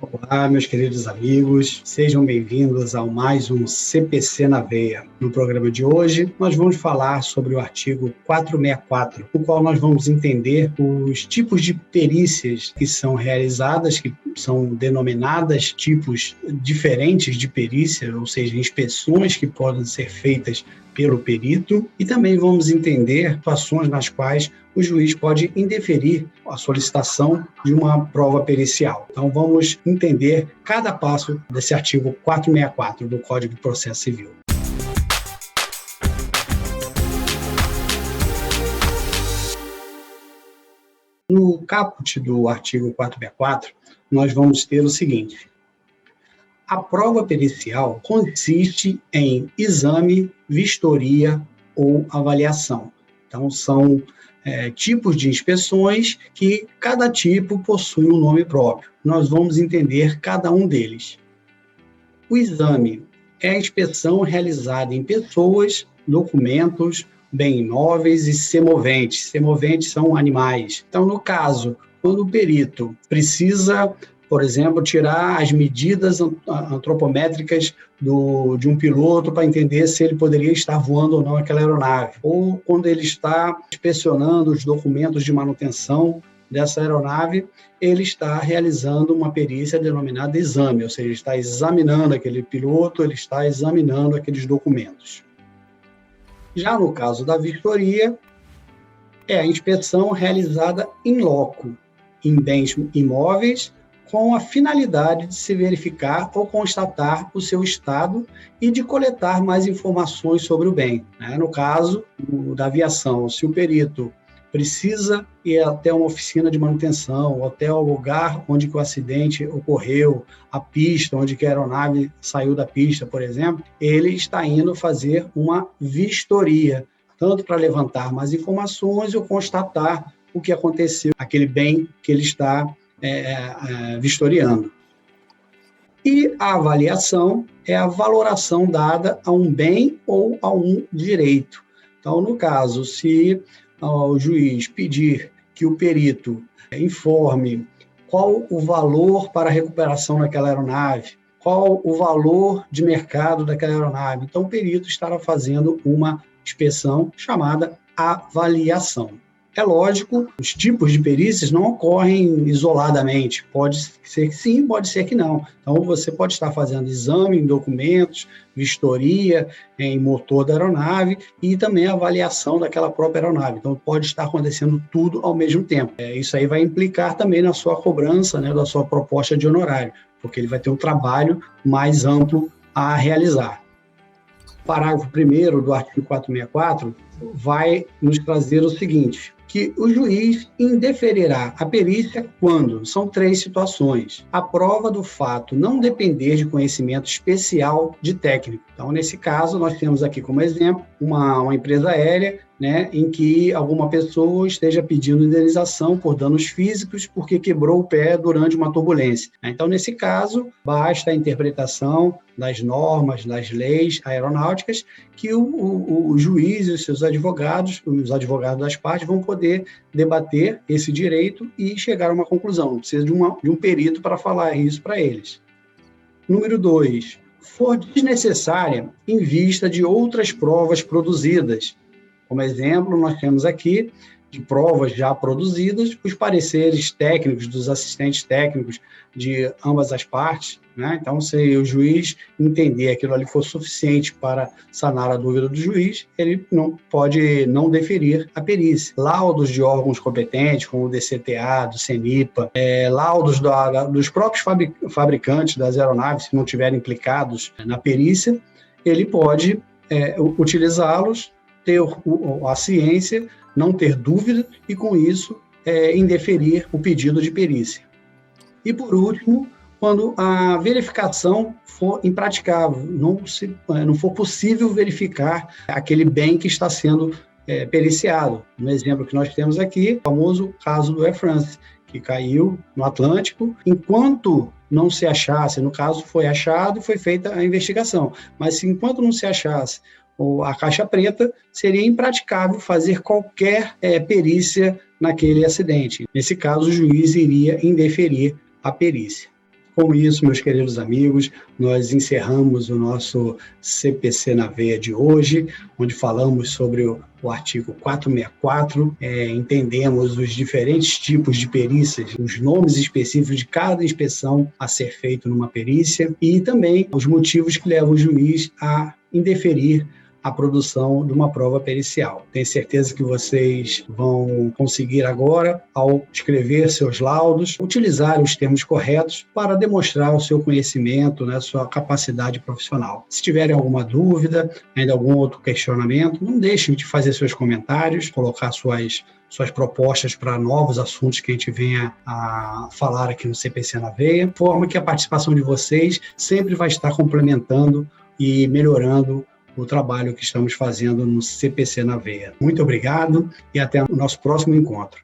Olá, meus queridos amigos, sejam bem-vindos a mais um CPC na Veia. No programa de hoje, nós vamos falar sobre o artigo 464, no qual nós vamos entender os tipos de perícias que são realizadas, que são denominadas tipos diferentes de perícia, ou seja, inspeções que podem ser feitas pelo perito, e também vamos entender situações nas quais o juiz pode indeferir a solicitação de uma prova pericial. Então, vamos entender cada passo desse artigo 464 do Código de Processo Civil. No caput do artigo 464, nós vamos ter o seguinte: a prova pericial consiste em exame, vistoria ou avaliação. Então, são tipos de inspeções que cada tipo possui um nome próprio. Nós vamos entender cada um deles. O exame é a inspeção realizada em pessoas, documentos, bem imóveis e semoventes. Semoventes são animais. Então, no caso, quando o perito precisa, por exemplo, tirar as medidas antropométricas de um piloto para entender se ele poderia estar voando ou não aquela aeronave. Ou quando ele está inspecionando os documentos de manutenção dessa aeronave, ele está realizando uma perícia denominada exame, ou seja, ele está examinando aquele piloto, ele está examinando aqueles documentos. Já no caso da vistoria, é a inspeção realizada in loco, em bens imóveis, com a finalidade de se verificar ou constatar o seu estado e de coletar mais informações sobre o bem. No caso da aviação, se o perito precisa ir até uma oficina de manutenção, ou até o lugar onde o acidente ocorreu, a pista onde a aeronave saiu da pista, por exemplo, ele está indo fazer uma vistoria, tanto para levantar mais informações ou constatar o que aconteceu, aquele bem que ele está vistoriando. E a avaliação é a valoração dada a um bem ou a um direito. Então, no caso, se o juiz pedir que o perito informe qual o valor para a recuperação daquela aeronave, qual o valor de mercado daquela aeronave, então o perito estará fazendo uma inspeção chamada avaliação. É lógico, os tipos de perícias não ocorrem isoladamente. Pode ser que sim, pode ser que não. Então, você pode estar fazendo exame em documentos, vistoria em motor da aeronave e também avaliação daquela própria aeronave. Então, pode estar acontecendo tudo ao mesmo tempo. Isso aí vai implicar também na sua cobrança, da sua proposta de honorário, porque ele vai ter um trabalho mais amplo a realizar. O parágrafo 1º do artigo 464 vai nos trazer o seguinte: que o juiz indeferirá a perícia quando são 3 situações. A prova do fato não depender de conhecimento especial de técnico. Então, nesse caso, nós temos aqui como exemplo uma empresa aérea, em que alguma pessoa esteja pedindo indenização por danos físicos porque quebrou o pé durante uma turbulência. Então, nesse caso, basta a interpretação das normas, das leis aeronáuticas, que o juiz e os seus advogados, os advogados das partes, vão poder debater esse direito e chegar a uma conclusão. Não precisa de um perito para falar isso para eles. Número 2. For desnecessária em vista de outras provas produzidas. Como exemplo, nós temos aqui, de provas já produzidas, os pareceres técnicos dos assistentes técnicos de ambas as partes. Então, se o juiz entender aquilo ali for suficiente para sanar a dúvida do juiz, ele não pode não deferir a perícia. Laudos de órgãos competentes, como o DCTA, do CENIPA, laudos dos próprios fabricantes das aeronaves, se não estiverem implicados na perícia, ele pode utilizá-los, ter a ciência, não ter dúvida e, com isso, indeferir o pedido de perícia. E, por último, quando a verificação for impraticável, não for possível verificar aquele bem que está sendo periciado. No exemplo que nós temos aqui, o famoso caso do Air France, que caiu no Atlântico, enquanto não se achasse, no caso foi achado e foi feita a investigação, mas enquanto não se achasse a caixa preta, seria impraticável fazer qualquer perícia naquele acidente. Nesse caso, o juiz iria indeferir a perícia. Com isso, meus queridos amigos, nós encerramos o nosso CPC na Veia de hoje, onde falamos sobre o artigo 464, entendemos os diferentes tipos de perícias, os nomes específicos de cada inspeção a ser feito numa perícia e também os motivos que levam o juiz a indeferir a produção de uma prova pericial. Tenho certeza que vocês vão conseguir agora, ao escrever seus laudos, utilizar os termos corretos para demonstrar o seu conhecimento, né, sua capacidade profissional. Se tiverem alguma dúvida, ainda algum outro questionamento, não deixem de fazer seus comentários, colocar suas propostas para novos assuntos que a gente venha a falar aqui no CPC na Veia, de forma que a participação de vocês sempre vai estar complementando e melhorando o trabalho que estamos fazendo no CPC na Veia. Muito obrigado e até o nosso próximo encontro.